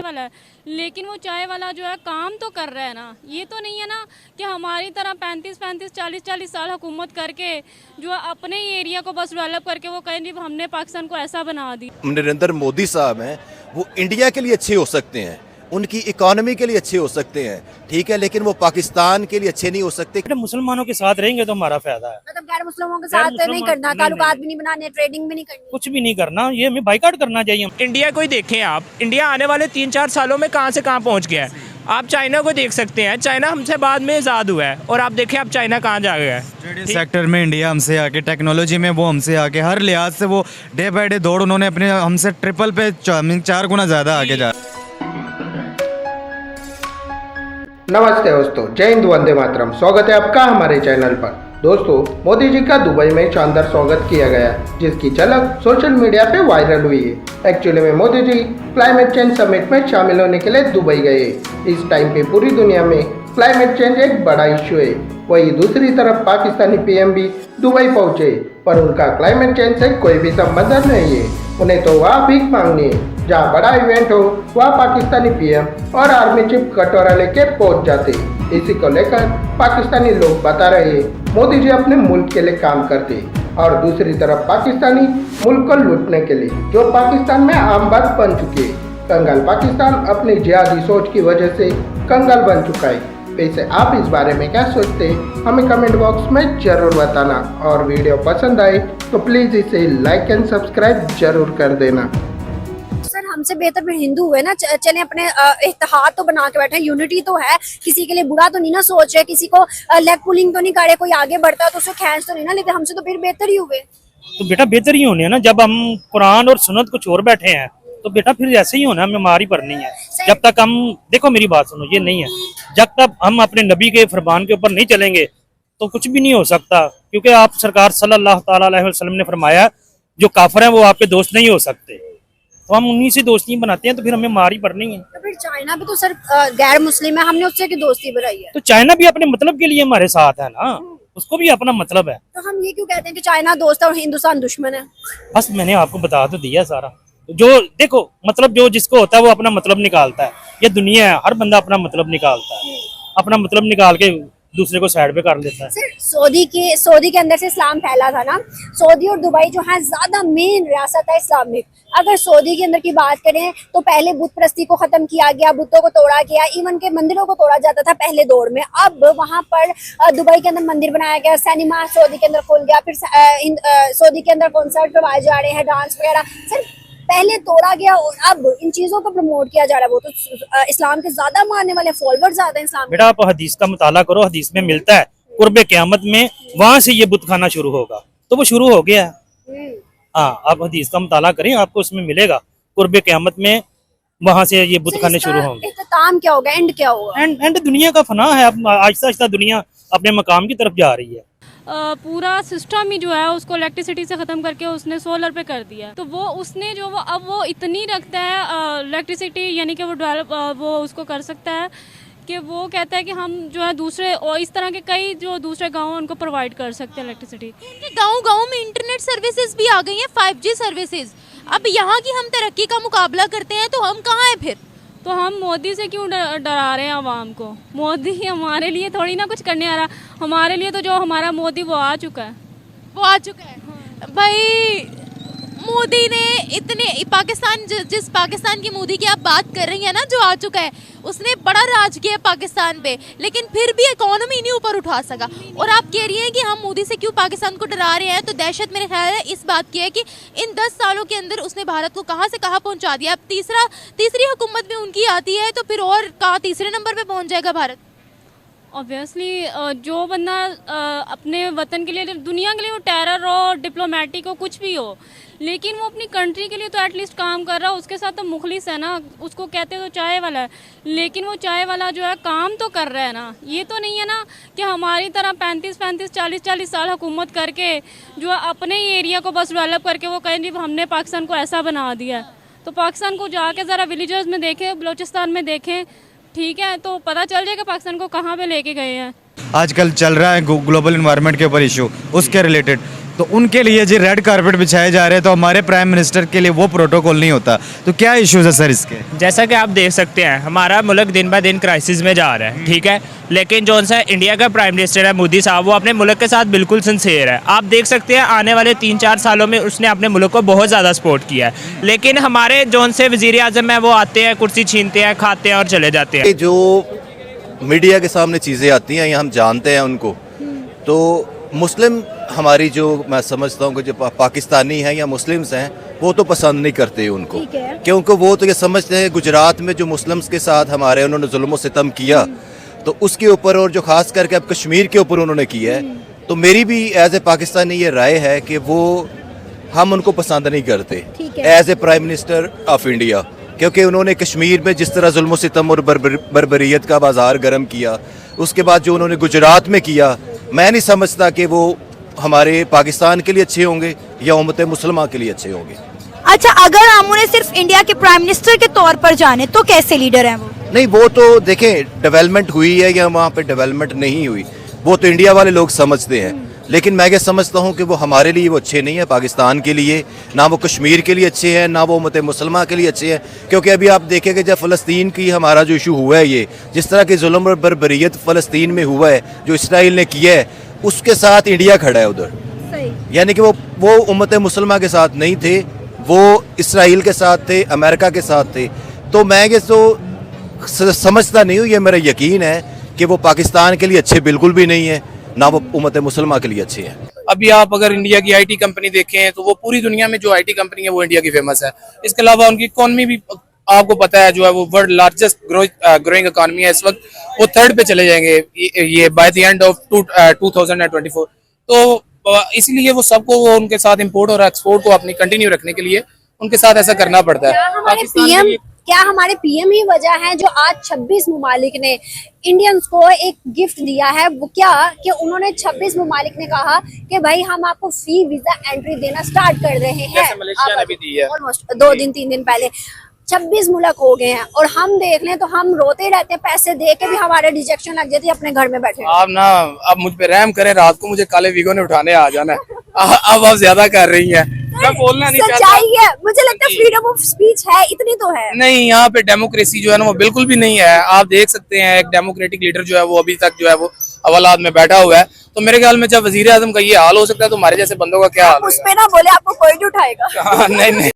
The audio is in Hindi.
वाला है, लेकिन वो चाय वाला जो है काम तो कर रहा है ना। ये तो नहीं है ना कि हमारी तरह 35-35 40-40 साल हुकूमत करके जो अपने ही एरिया को बस डेवलप करके वो कहें जी हमने पाकिस्तान को ऐसा बना दी। नरेंद्र मोदी साहब हैं, वो इंडिया के लिए अच्छे हो सकते हैं, उनकी इकोनॉमी के लिए अच्छे हो सकते हैं, ठीक है, लेकिन वो पाकिस्तान के लिए अच्छे नहीं हो सकते। मुसलमानों के साथ रहेंगे तो हमारा फायदा है। मतलब गैर मुस्लिमों के साथ नहीं करना, ताल्लुकात भी नहीं बनाने, ट्रेडिंग भी नहीं करनी, कुछ भी नहीं करना, ये हमें बाइकआउट करना चाहिए। इंडिया को ही देखें आप, इंडिया आने वाले 3-4 सालों में कहाँ से कहाँ पहुँच गया है। आप चाइना को देख सकते हैं, चाइना हमसे बाद में आज़ाद हुआ है और आप देखें आप चाइना कहाँ जा गया है। ट्रेडिंग सेक्टर में इंडिया हमसे आके, टेक्नोलॉजी में वो हमसे आके, हर लिहाज से वो डे बाय डे दौड़ उन्होंने अपने हमसे ट्रिपल पे 4 गुना ज़्यादा आगे जा। नमस्ते दोस्तों, जय हिंद, वंदे मातरम। स्वागत है आपका हमारे चैनल पर। दोस्तों, मोदी जी का दुबई में शानदार स्वागत किया गया, जिसकी झलक सोशल मीडिया पे वायरल हुई है। एक्चुअली में Modi ji climate change summit में शामिल होने के लिए दुबई गए। इस टाइम पे पूरी दुनिया में क्लाइमेट चेंज एक बड़ा इश्यू है। वही दूसरी तरफ पाकिस्तानी पीएम भी दुबई पहुंचे, पर उनका क्लाइमेट चेंज से कोई भी संबंध नहीं है। उन्हें तो वहाँ भीख मांगनी है। जहाँ बड़ा इवेंट हो वहाँ पाकिस्तानी पीएम और आर्मी चीफ कटोरा लेके पहुंच जाते। इसी को लेकर पाकिस्तानी लोग बता रहे हैं मोदी जी अपने मुल्क के लिए काम करते, और दूसरी तरफ पाकिस्तानी मुल्क को लूटने के लिए, जो पाकिस्तान में आम बात बन चुकी है। कंगाल पाकिस्तान अपनी जिहादी सोच की वजह से कंगाल बन चुका है। वैसे आप इस बारे में क्या सोचते हैं, हमें कमेंट बॉक्स में जरूर बताना, और वीडियो पसंद आए तो प्लीज इसे लाइक एंड सब्सक्राइब जरूर कर देना। सर हमसे बेहतर फिर हिंदू हुए ना, चले अपने इत्तेहाद तो बना के बैठे, यूनिटी तो है, किसी के लिए बुरा तो नहीं ना सोच रहे, किसी को लेग पुलिंग तो नहीं करे, कोई आगे बढ़ता तो उसे खींच तो नहीं ना लेते, हमसे तो फिर बेहतर ही हुए। तो बेटा बेहतर ही होने है ना, जब हम कुरान और सुन्नत को छोड़ बैठे हैं तो बेटा फिर ऐसे ही होना, हमें हमारी पढ़नी है। जब तक हम, देखो मेरी बात सुनो, ये नहीं है, जब तक हम अपने नबी के फरमान के ऊपर नहीं चलेंगे तो कुछ भी नहीं हो सकता। क्योंकि आप सरकार सल्लल्लाहु ताला अलैहि वसल्लम ने फरमाया जो काफिर हैं वो आपके दोस्त नहीं हो सकते, तो हम उन्हीं से दोस्ती बनाते हैं, तो फिर हमें मारी पड़नी है। तो फिर चाइना भी तो सर गैर मुस्लिम है, हमने उससे की दोस्ती बनाई है। तो चाइना भी अपने मतलब के लिए हमारे साथ है ना, उसको भी अपना मतलब है। तो हम ये क्यों कहते हैं कि चाइना दोस्त है और हिंदुस्तान दुश्मन है? बस मैंने आपको बता तो दिया सारा। जो देखो मतलब जो जिसको होता है वो अपना मतलब निकालता है। ये दुनिया है, हर बंदा अपना मतलब निकालता है, अपना मतलब निकाल के दूसरे को साइड पे कर लेता है। सर सऊदी के अंदर से इस्लाम फैला था ना, सऊदी और दुबई जो है ज्यादा मेन रियासत है इस्लामिक। अगर सऊदी के अंदर की बात करें तो पहले बुत परस्ती को खत्म किया गया, बुतों को तोड़ा गया, इवन के मंदिरों को तोड़ा जाता था पहले दौर में। अब वहां पर दुबई के अंदर मंदिर बनाया गया, सिनेमा सऊदी के अंदर खुल गया, फिर सऊदी के अंदर कॉन्सर्ट करवाए जा रहे हैं, डांस वगैरह। सर पहले तोड़ा गया और अब इन चीजों को प्रमोट किया जा रहा है। वो तो इस्लाम के ज्यादा मानने वाले, फॉलोअर्स ज्यादा हैं इस्लाम। बेटा आप हदीस का मुताला करो, हदीस में मिलता है कुर्बे क़यामत में वहां से ये बुत खाना शुरू होगा, तो वो शुरू हो गया है। हाँ, आप हदीस का मुताला करें, आपको उसमें मिलेगा कुर्बे क़यामत में वहां से ये बुत खाने शुरू होंगे। इख्तिताम क्या होगा, एंड क्या होगा? एंड दुनिया का फना है। अब आहिस्ता आहिस्ता दुनिया अपने मकाम की तरफ जा रही है। पूरा सिस्टम ही जो है उसको इलेक्ट्रिसिटी से ख़त्म करके उसने सोलर पे कर दिया। तो वो उसने जो वो अब वो इतनी रखता है इलेक्ट्रिसिटी, यानी कि वो डेवलप वो उसको कर सकता है कि वो कहता है कि हम जो है दूसरे और इस तरह के कई जो दूसरे गाँव हैं उनको प्रोवाइड कर सकते हैं इलेक्ट्रिसिटी। गाँव में इंटरनेट सर्विसेज भी आ गई हैं, 5G सर्विसेज। अब यहाँ की हम तरक्की का मुकाबला करते हैं तो हम कहाँ हैं फिर? तो हम मोदी से क्यों डरा रहे हैं आवाम को? मोदी हमारे लिए थोड़ी ना कुछ करने आ रहा, हमारे लिए तो जो हमारा मोदी वो आ चुका है, वो आ चुका है। हाँ। भाई मोदी ने इतने पाकिस्तान जिस पाकिस्तान की मोदी की आप बात कर रही हैं ना, जो आ चुका है, उसने बड़ा राज किया पाकिस्तान पे, लेकिन फिर भी इकोनॉमी नहीं ऊपर उठा सका। और आप कह रही हैं कि हम मोदी से क्यों पाकिस्तान को डरा रहे हैं, तो दहशत मेरे ख्याल है इस बात की है कि इन 10 सालों के अंदर उसने भारत को कहाँ से कहाँ पहुँचा दिया। अब तीसरी हुकूमत में उनकी आती है तो फिर और कहाँ तीसरे नंबर पर पहुँच जाएगा भारत। ऑब्वियसली जो बंदा अपने वतन के लिए, दुनिया के लिए, वो टेरर हो, डिप्लोमेटिक हो, कुछ भी हो, लेकिन वो अपनी कंट्री के लिए तो एटलीस्ट काम कर रहा है, उसके साथ तो मुखलिस है ना। उसको कहते तो चाय वाला है, लेकिन वो चाय वाला जो है काम तो कर रहा है ना। ये तो नहीं है ना कि हमारी तरह 35-35 40-40 साल हुकूमत करके जो अपने ही एरिया को बस डेवलप करके वो कहें जी हमने पाकिस्तान को ऐसा बना दिया। तो पाकिस्तान को जाके ज़रा विलेजेस में देखें, बलूचिस्तान में देखें, ठीक है, तो पता चल जाएगा पाकिस्तान को कहाँ पे लेके गए हैं। आजकल चल रहा है ग्लोबल एनवायरनमेंट के ऊपर इशू, उसके रिलेटेड तो उनके लिए जो रेड कारपेट बिछाए जा रहे हैं, तो हमारे प्राइम मिनिस्टर के लिए वो प्रोटोकॉल नहीं होता। तो क्या इश्यूज है सर इसके? जैसा कि आप देख सकते हैं हमारा मुल्क दिन ब दिन क्राइसिस में जा रहा है, ठीक है, लेकिन जो सा इंडिया का प्राइम मिनिस्टर है मोदी साहब, वो अपने मुल्क के साथ बिल्कुल सिंसियर है। आप देख सकते हैं आने वाले 3-4 सालों में उसने अपने मुल्क को बहुत ज़्यादा सपोर्ट किया है। लेकिन हमारे जो से वज़ीर आज़म है वो आते हैं, कुर्सी छीनते हैं, खाते हैं और चले जाते हैं। जो मीडिया के सामने चीज़ें आती हैं या हम जानते हैं उनको, तो मुस्लिम हमारी जो मैं समझता हूँ कि जो पाकिस्तानी हैं या मुस्लिम्स हैं वो तो पसंद नहीं करते उनको, क्योंकि वो तो ये समझते हैं गुजरात में जो मुस्लिम्स के साथ हमारे उन्होंने जुल्म सितम किया तो उसके ऊपर, और जो खास करके अब कश्मीर के ऊपर उन्होंने किया है, तो मेरी भी एज ए पाकिस्तानी ये राय है कि वो हम उनको पसंद नहीं करते as a prime minister of India, क्योंकि उन्होंने कश्मीर में जिस तरह जुल्म सितम और बर्बरियत का बाजार गर्म किया, उसके बाद जो उन्होंने गुजरात में किया, मैं नहीं समझता कि वो हमारे पाकिस्तान के लिए अच्छे होंगे या उम्मत मुसलमान के लिए अच्छे होंगे। अच्छा, अगर हम उन्हें सिर्फ इंडिया के प्राइम मिनिस्टर के तौर पर जाने तो कैसे लीडर हैं वो? नहीं, वो तो देखें डेवलपमेंट हुई है या वहाँ पे डेवलपमेंट नहीं हुई, वो तो इंडिया वाले लोग समझते हैं, लेकिन मैं ये समझता हूँ कि वो हमारे लिए वो अच्छे नहीं है, पाकिस्तान के लिए ना वो कश्मीर के लिए अच्छे हैं, ना वो उम्मत मुसलमान के लिए अच्छे हैं। क्योंकि अभी आप देखेंगे जब फ़लस्तीन की हमारा जो इशू हुआ है, ये जिस तरह की जुल्म और बर्बरियत फ़लस्तीन में हुआ है जो इसराइल ने किया है, उसके साथ इंडिया खड़ा है उधर, यानी कि वो उम्मत मुसलमान के साथ नहीं थे, वो इसराइल के साथ थे, अमेरिका के साथ थे। तो मैं ये तो समझता नहीं हूँ, ये मेरा यकीन है कि वो पाकिस्तान के लिए अच्छे बिल्कुल भी नहीं है, ना वो उम्मत मुसलमान के लिए अच्छे हैं। अभी आप अगर इंडिया की आईटी कंपनी देखें तो वो पूरी दुनिया में जो आईटी कंपनी है वो इंडिया की फेमस है। इसके अलावा उनकी इकॉनमी भी आपको पता है जो है वो वर्ल्ड लार्जेस्ट ग्रोइंग इकॉनमी है इस वक्त, वो 3rd पे चले जाएंगे ये बाय द एंड ऑफ 2024। तो इसीलिए वो सबको वो उनके साथ इंपोर्ट और एक्सपोर्ट को अपनी कंटिन्यू रखने के लिए उनके साथ ऐसा करना पड़ता है। क्या हमारे पीएम ही वजह है जो आज 26 ममालिक ने इंडियंस को एक गिफ्ट दिया है? वो क्या कि उन्होंने 26 ममालिक ने कहा कि भाई हम आपको फ्री वीजा एंट्री देना स्टार्ट कर रहे हैं। मलेशिया ने भी दी है ऑलमोस्ट 2-3 दिन पहले 26 मुल्क हो गए हैं, और हम देख लें तो हम रोते रहते हैं, पैसे दे के भी हमारे रिजेक्शन लग जाती है, अपने घर में बैठे। आप मुझ पे रहम करें, रात को मुझे काले वीगो ने उठाने आ जाना है। अब आप ज्यादा कर रही हैं, मैं बोलना नहीं चाहता। सच्चाई है, मुझे लगता है फ्रीडम ऑफ स्पीच है, इतनी तो है नहीं। यहाँ पे डेमोक्रेसी जो है ना वो बिल्कुल भी नहीं है। आप देख सकते हैं एक डेमोक्रेटिक लीडर जो है वो अभी तक जो है वो हवालात में बैठा हुआ है। तो मेरे ख्याल में जब वजीर आजम का ये हाल हो सकता है तो हमारे जैसे बंदों का क्या हाल? उस पे ना बोले, आपको कोई नहीं उठाएगा। नहीं।